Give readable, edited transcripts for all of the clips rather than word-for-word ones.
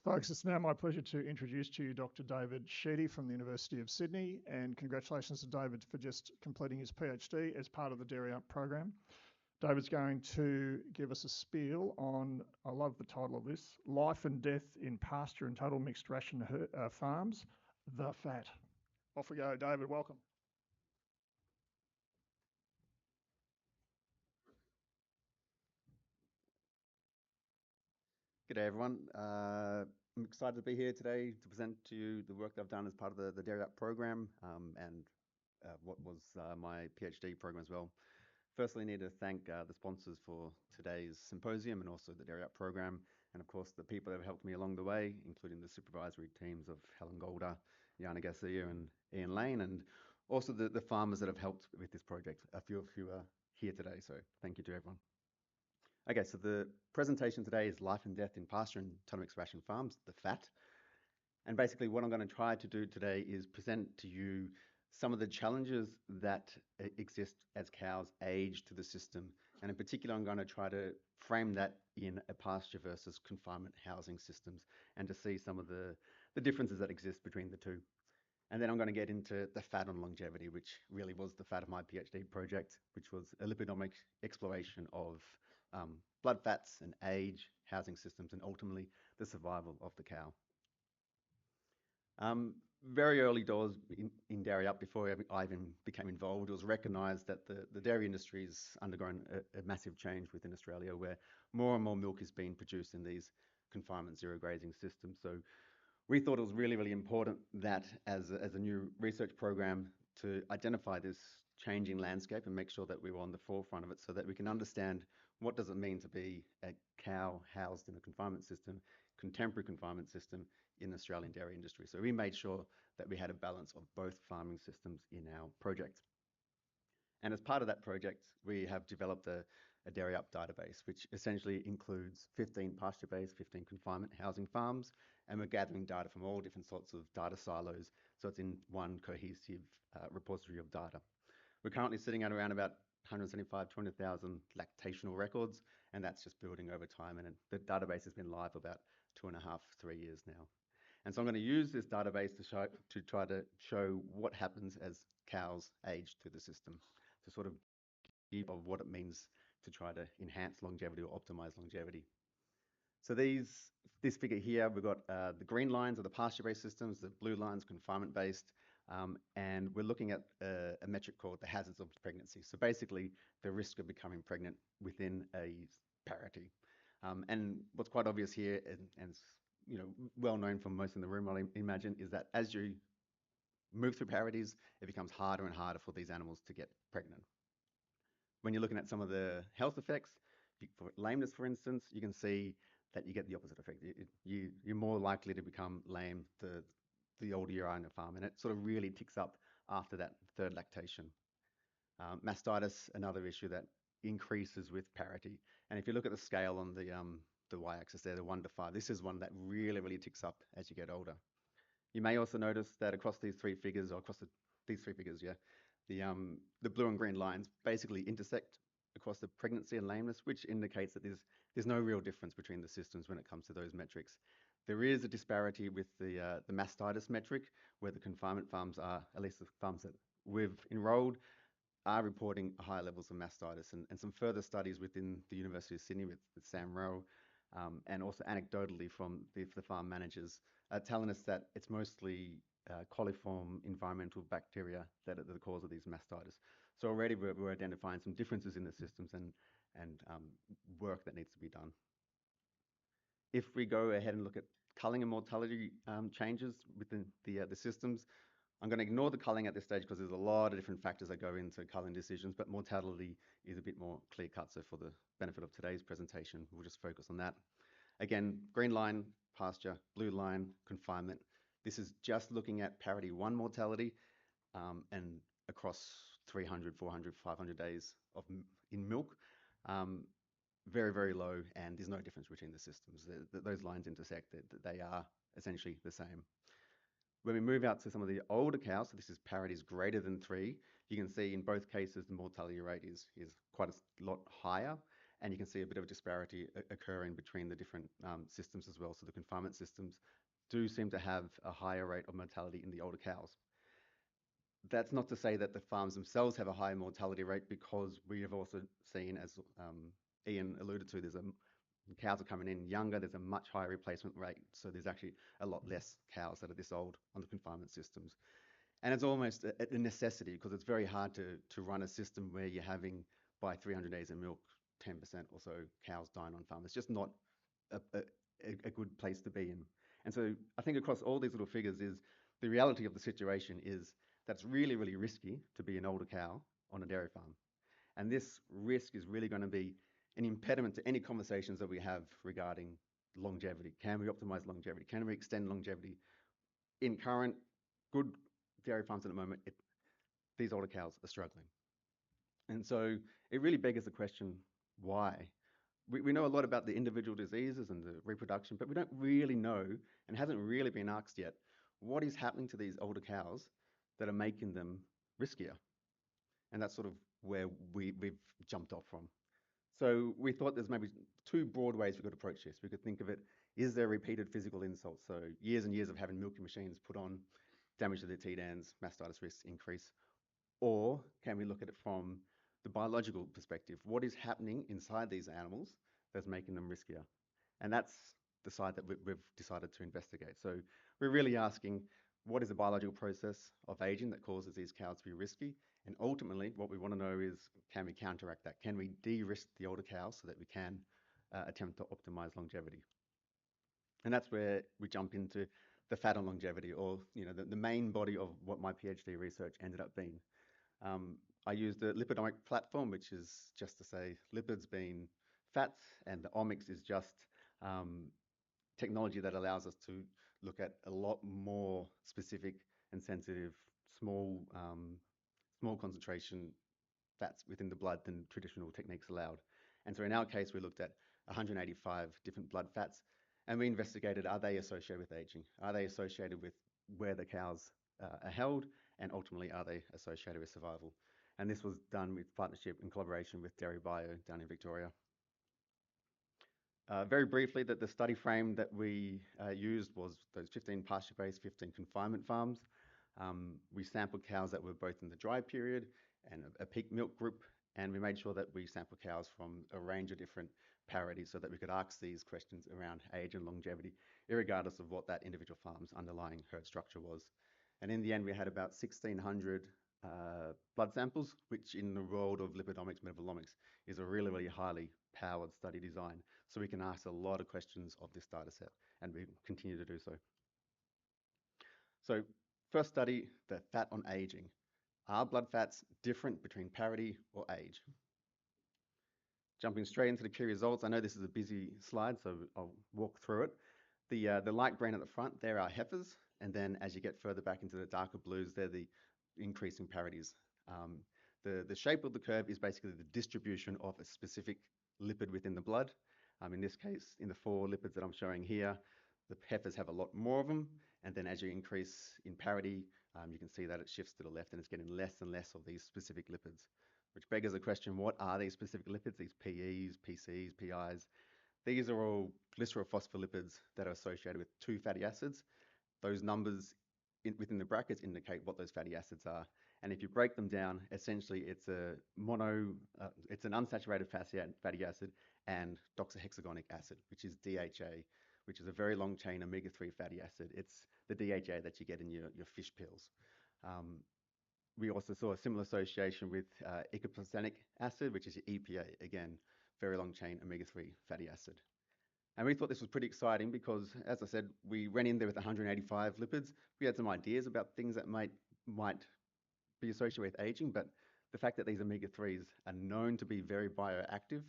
Folks, it's now my pleasure to introduce to you Dr. David Sheedy from the University of Sydney, and congratulations to David for just completing his PhD as part of the Dairy Up program. David's going to give us a spiel on, I love the title of this, Life and Death in Pasture and Total Mixed Ration Farms, the FAT. Off we go. David, welcome. G'day everyone. I'm excited to be here today to present to you the work that I've done as part of the Dairy Up program and what was my PhD program as well. Firstly, I need to thank the sponsors for today's symposium and also the Dairy Up program, and of course the people that have helped me along the way, including the supervisory teams of Helen Golder, Jana Garcia and Ian Lane, and also the farmers that have helped with this project. A few of you are here today, so thank you to everyone. Okay, so the presentation today is Life and Death in Pasture and Total Mixed Ration Farms, the FAT. And basically what I'm going to try to do today is present to you some of the challenges that exist as cows age to the system. And in particular, I'm going to try to frame that in a pasture versus confinement housing systems and to see some of the differences that exist between the two. And then I'm going to get into the fat on longevity, which really was the fat of my PhD project, which was a lipidomic exploration of blood fats and age, housing systems, and ultimately the survival of the cow. Very early doors in Dairy Up, before I even became involved, it was recognised that the dairy industry has undergone a massive change within Australia, where more and more milk is being produced in these confinement zero grazing systems. So we thought it was really, really important that as a new research program to identify this changing landscape and make sure that we were on the forefront of it so that we can understand what does it mean to be a cow housed in a confinement system, contemporary confinement system in the Australian dairy industry. So we made sure that we had a balance of both farming systems in our project. And as part of that project, we have developed a Dairy Up database, which essentially includes 15 pasture-based, 15 confinement housing farms, and we're gathering data from all different sorts of data silos, so it's in one cohesive repository of data. We're currently sitting at around about 175, 200,000 lactational records, and that's just building over time, and the database has been live about 2.5, 3 years now. And so I'm going to use this database to try to show what happens as cows age through the system, to sort of give of what it means to try to enhance longevity or optimize longevity. So this figure here, we've got the green lines are the pasture-based systems, the blue lines confinement-based, and we're looking at a metric called the hazards of pregnancy. So basically, the risk of becoming pregnant within a parity. And what's quite obvious here, and well known from most in the room, I imagine, is that as you move through parities, it becomes harder and harder for these animals to get pregnant. When you're looking at some of the health effects, for lameness, for instance, you can see that you get the opposite effect. You're more likely to become lame the older you are in a farm, and it sort of really ticks up after that third lactation. Mastitis, another issue that increases with parity. And if you look at the scale on the y-axis there, the 1 to 5, this is one that really, really ticks up as you get older. You may also notice that across these three figures, the blue and green lines basically intersect across the pregnancy and lameness, which indicates that there's no real difference between the systems when it comes to those metrics. There is a disparity with the mastitis metric, where the confinement farms are, at least the farms that we've enrolled, are reporting higher levels of mastitis. And some further studies within the University of Sydney with Sam Rowe, and also anecdotally from the farm managers, telling us that it's mostly coliform environmental bacteria that are the cause of these mastitis. So already we're identifying some differences in the systems and work that needs to be done. If we go ahead and look at culling and mortality changes within the systems, I'm going to ignore the culling at this stage because there's a lot of different factors that go into culling decisions, but mortality is a bit more clear-cut. So for the benefit of today's presentation, we'll just focus on that. Again, green line, pasture, blue line, confinement. This is just looking at parity 1 mortality and across 300, 400, 500 days in milk. Very, very low, and there's no difference between the systems. Those lines intersect, they are essentially the same. When we move out to some of the older cows, so this is parities greater than 3, you can see in both cases the mortality rate is quite a lot higher. and you can see a bit of a disparity occurring between the different systems as well. So the confinement systems do seem to have a higher rate of mortality in the older cows. That's not to say that the farms themselves have a higher mortality rate, because we have also seen, as Ian alluded to, cows are coming in younger, there's a much higher replacement rate. So there's actually a lot less cows that are this old on the confinement systems. And it's almost a necessity, because it's very hard to run a system where you're having, by 300 days of milk, 10% or so cows dying on farm. It's just not a good place to be in. And so I think across all these little figures is the reality of the situation is that's really, really risky to be an older cow on a dairy farm. And this risk is really going to be an impediment to any conversations that we have regarding longevity. Can we optimize longevity? Can we extend longevity? In current good dairy farms at the moment, these older cows are struggling. And so it really begs the question, why? We know a lot about the individual diseases and the reproduction, but we don't really know, and hasn't really been asked yet, what is happening to these older cows that are making them riskier? And that's sort of where we've jumped off from. So we thought there's maybe two broad ways we could approach this. We could think of it, is there repeated physical insults? So years and years of having milking machines put on, damage to the Tdans, mastitis risks increase. Or can we look at it from the biological perspective? What is happening inside these animals that's making them riskier? And that's the side that we've decided to investigate. So we're really asking, what is the biological process of aging that causes these cows to be risky? And ultimately, what we want to know is, can we counteract that? Can we de-risk the older cows so that we can attempt to optimize longevity? And that's where we jump into the fat on longevity, or the main body of what my PhD research ended up being. I used a lipidomic platform, which is just to say lipids being fats, and the omics is just technology that allows us to look at a lot more specific and sensitive small concentration fats within the blood than traditional techniques allowed. And so in our case, we looked at 185 different blood fats, and we investigated, are they associated with aging? Are they associated with where the cows are held? And ultimately, are they associated with survival? And this was done with partnership and collaboration with Dairy Bio down in Victoria. Very briefly, that the study frame that we used was those 15 pasture-based, 15 confinement farms. We sampled cows that were both in the dry period and a peak milk group, and we made sure that we sampled cows from a range of different parities so that we could ask these questions around age and longevity, irregardless of what that individual farm's underlying herd structure was. And in the end, we had about 1,600 blood samples, which in the world of lipidomics, metabolomics, is a really, really highly powered study design. So we can ask a lot of questions of this data set, and we continue to do so. So first study, the fat on aging. Are blood fats different between parity or age? Jumping straight into the key results. I know this is a busy slide, so I'll walk through it. The light green at the front, there are heifers, and then as you get further back into the darker blues, they're the increasing parities. The shape of the curve is basically the distribution of a specific lipid within the blood. In this case, in the 4 lipids that I'm showing here, the heifers have a lot more of them, and then as you increase in parity, you can see that it shifts to the left and it's getting less and less of these specific lipids, which begs the question, what are these specific lipids, these PEs, PCs, PIs? These are all glycerophospholipids that are associated with 2 fatty acids. Those numbers within the brackets indicate what those fatty acids are. And if you break them down, essentially it's it's an unsaturated fatty acid and doxahexagonic acid, which is DHA, which is a very long chain omega-3 fatty acid. It's the DHA that you get in your fish pills. We also saw a similar association with eicosapentaenoic acid, which is your EPA, again, very long chain omega-3 fatty acid. And we thought this was pretty exciting because, as I said, we went in there with 185 lipids. We had some ideas about things that might be associated with aging, but the fact that these omega-3s are known to be very bioactive,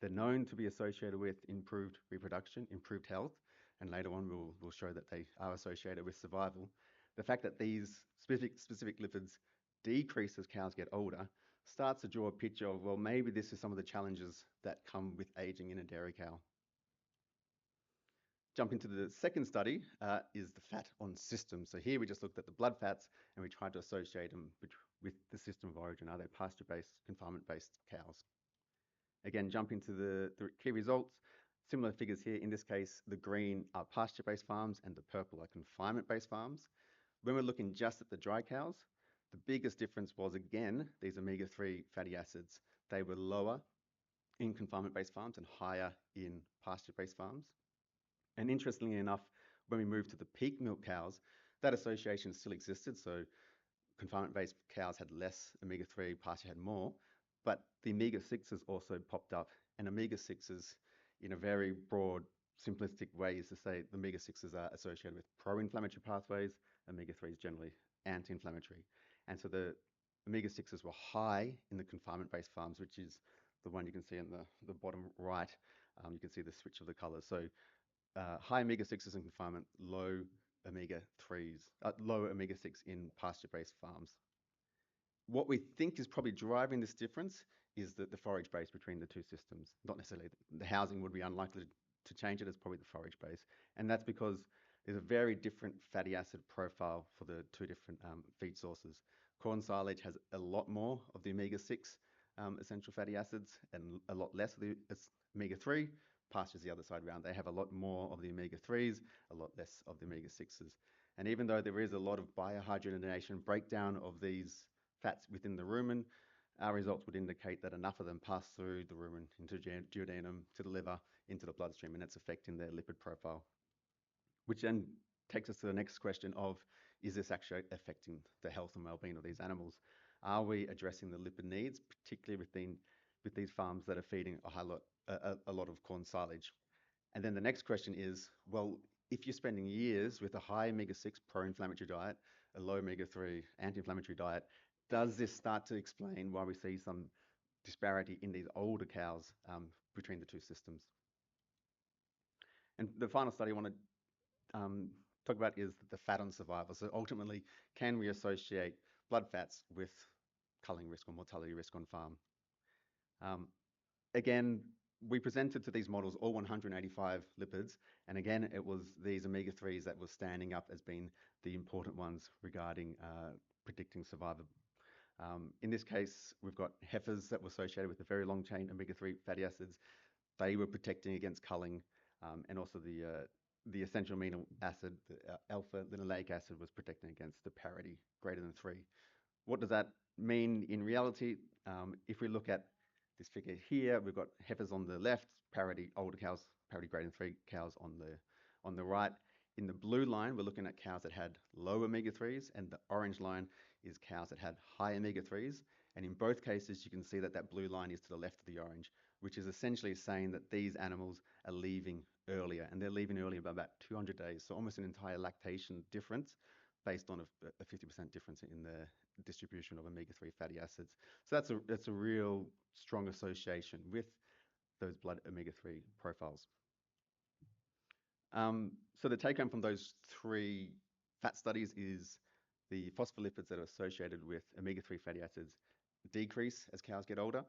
they're known to be associated with improved reproduction, improved health, and later on we'll show that they are associated with survival. The fact that these specific lipids decrease as cows get older starts to draw a picture of, well, maybe this is some of the challenges that come with aging in a dairy cow. Jump into the second study is the fat on systems. So here we just looked at the blood fats and we tried to associate them with the system of origin. Are they pasture-based, confinement-based cows? Again, jump into the key results. Similar figures here. In this case, the green are pasture-based farms and the purple are confinement-based farms. When we're looking just at the dry cows, the biggest difference was, again, these omega-3 fatty acids. They were lower in confinement-based farms and higher in pasture-based farms. And interestingly enough, when we moved to the peak milk cows, that association still existed. So confinement-based cows had less omega-3, pasture had more, but the omega-6s also popped up. And omega-6s, in a very broad, simplistic way, is to say the omega-6s are associated with pro-inflammatory pathways, omega-3s generally anti-inflammatory. And so the omega-6s were high in the confinement-based farms, which is the one you can see in the bottom right. You can see the switch of the colors. So high omega-6s in confinement, low omega-3s, low omega-6 in pasture-based farms. What we think is probably driving this difference is the forage base between the two systems. Not necessarily the housing would be unlikely to change it, it's probably the forage base. And that's because there's a very different fatty acid profile for the two different feed sources. Corn silage has a lot more of the omega-6 essential fatty acids and a lot less of the omega-3. Pasture's the other side around. They have a lot more of the omega-3s, a lot less of the omega-6s. And even though there is a lot of biohydrogenation breakdown of these fats within the rumen, our results would indicate that enough of them pass through the rumen into duodenum, to the liver, into the bloodstream, and it's affecting their lipid profile. Which then takes us to the next question of, is this actually affecting the health and well-being of these animals? Are we addressing the lipid needs, particularly with these farms that are feeding a lot of corn silage? And then the next question is, well, if you're spending years with a high omega-6 pro-inflammatory diet, a low omega-3 anti-inflammatory diet, does this start to explain why we see some disparity in these older cows between the two systems? And the final study I want to talk about is the fat on survival. So ultimately, can we associate blood fats with culling risk or mortality risk on farm? Again, we presented to these models all 185 lipids, and again, it was these omega-3s that were standing up as being the important ones regarding predicting survival. In this case, we've got heifers that were associated with the very long chain omega-3 fatty acids. They were protecting against culling, and also the essential amino acid, the alpha-linoleic acid, was protecting against the parity greater than 3. What does that mean in reality? If we look at this figure here, we've got heifers on the left, parity older cows, parity greater than 3 cows on the right. In the blue line, we're looking at cows that had low omega-3s, and the orange line is cows that had high omega-3s. And in both cases, you can see that that blue line is to the left of the orange, which is essentially saying that these animals are leaving earlier, and they're leaving earlier by about 200 days. So almost an entire lactation difference based on a 50% difference in the distribution of omega-3 fatty acids. So that's a real strong association with those blood omega-3 profiles. So the take home from those 3 fat studies is the phospholipids that are associated with omega-3 fatty acids decrease as cows get older.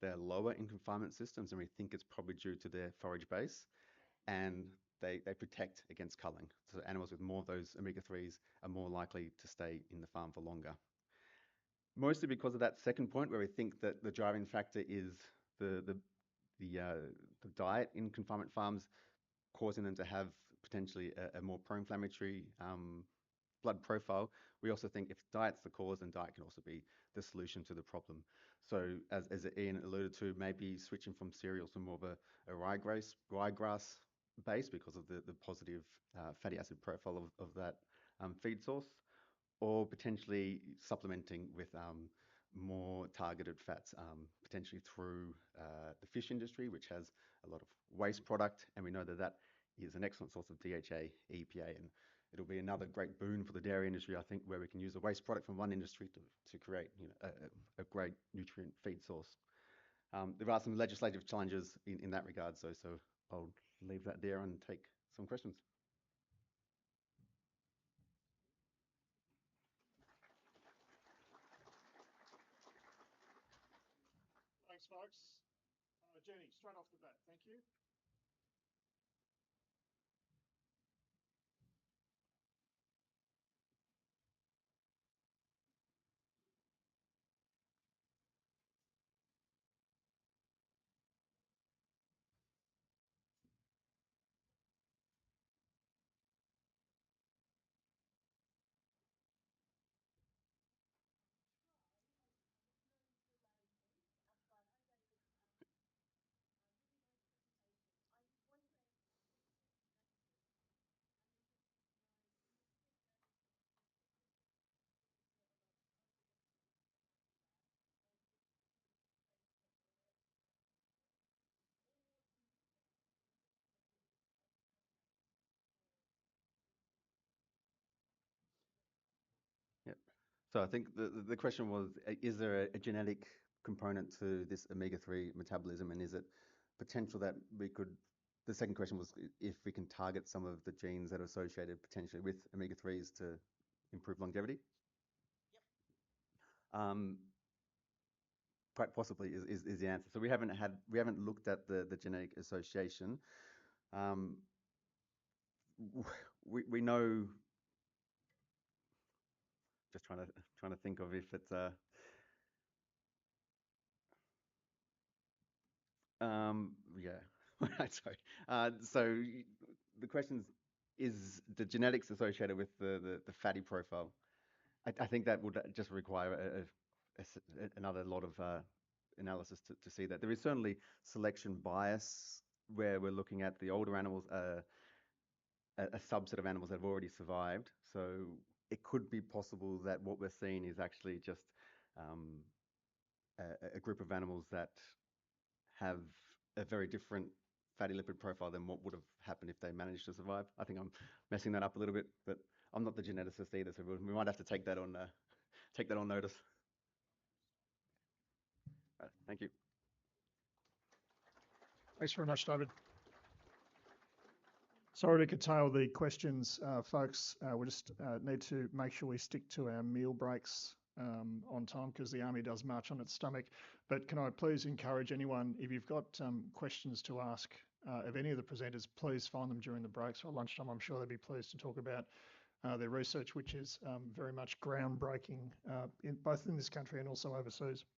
They're lower in confinement systems, and we think it's probably due to their forage base, and they protect against culling. So animals with more of those omega-3s are more likely to stay in the farm for longer. Mostly because of that second point, where we think that the driving factor is the diet in confinement farms, causing them to have potentially a more pro-inflammatory blood profile. We also think if diet's the cause, then diet can also be the solution to the problem. So as Ian alluded to, maybe switching from cereals to more of a ryegrass base because of the positive fatty acid profile of that feed source, or potentially supplementing with more targeted fats, potentially through the fish industry, which has a lot of waste product, and we know that that is an excellent source of DHA, EPA, and it'll be another great boon for the dairy industry, I think, where we can use a waste product from one industry to create a great nutrient feed source. There are some legislative challenges in that regard, so I'll leave that there and take some questions. Thanks, folks. Jenny, straight off the bat, thank you. So I think the question was, is there a genetic component to this omega-3 metabolism, and is it potential that we could, the second question was if we can target some of the genes that are associated potentially with omega-3s to improve longevity? Quite possibly is the answer. So we haven't looked at the genetic association. We know, just trying to think of if it's yeah. Sorry. So the question is the genetics associated with the fatty profile? I think that would just require another lot of analysis to see that. There is certainly selection bias where we're looking at the older animals, a subset of animals that have already survived. So it could be possible that what we're seeing is actually just a group of animals that have a very different fatty lipid profile than what would have happened if they managed to survive. I think I'm messing that up a little bit, but I'm not the geneticist either, so we might have to take that on notice. Thank you. Thanks very much, David. Sorry to curtail the questions, folks. We just need to make sure we stick to our meal breaks on time because the Army does march on its stomach. But can I please encourage anyone, if you've got questions to ask of any of the presenters, please find them during the breaks or lunchtime. I'm sure they'd be pleased to talk about their research, which is very much groundbreaking, both in this country and also overseas.